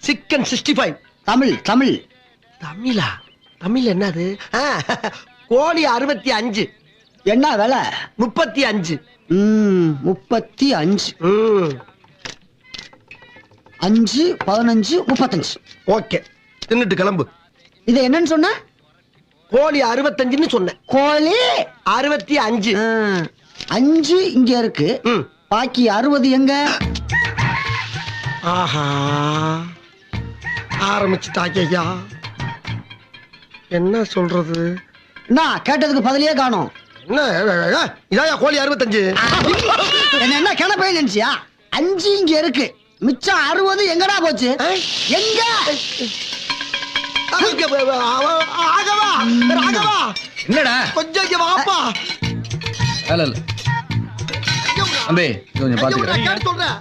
Chicken 65. Tamil Tamil. தமிழா? தமிழ் என்னது? கோழி 65. என்ன விலை? 35. 35. 5 15 35. ஓகே, தின்னுட்டு கிளம்பு. இது என்னன்னு சொன்ன? கோழி 65ன்னு சொன்னேன். கோழி 65. 5 இங்க இருக்கு, பாக்கி 60 எங்க? ஆஹா, ஆரம்பிச்சுட்டாக்கையா. என்ன சொல்றது? நான் கேட்டதுக்கு பதிலே காணோம். என்ன இதாயா கோழி 65? என்ன கிணப்பே நினைச்சியா? 5 இங்க இருக்கு, மிச்சம் 60 எங்கடா போச்சு? எங்க? ராகவா, ராகவா, என்னடா கொஞ்சம் இங்க வாப்பா. தம்பி கொஞ்சம் பாத்துக்கிறேன். சொல்றேன்.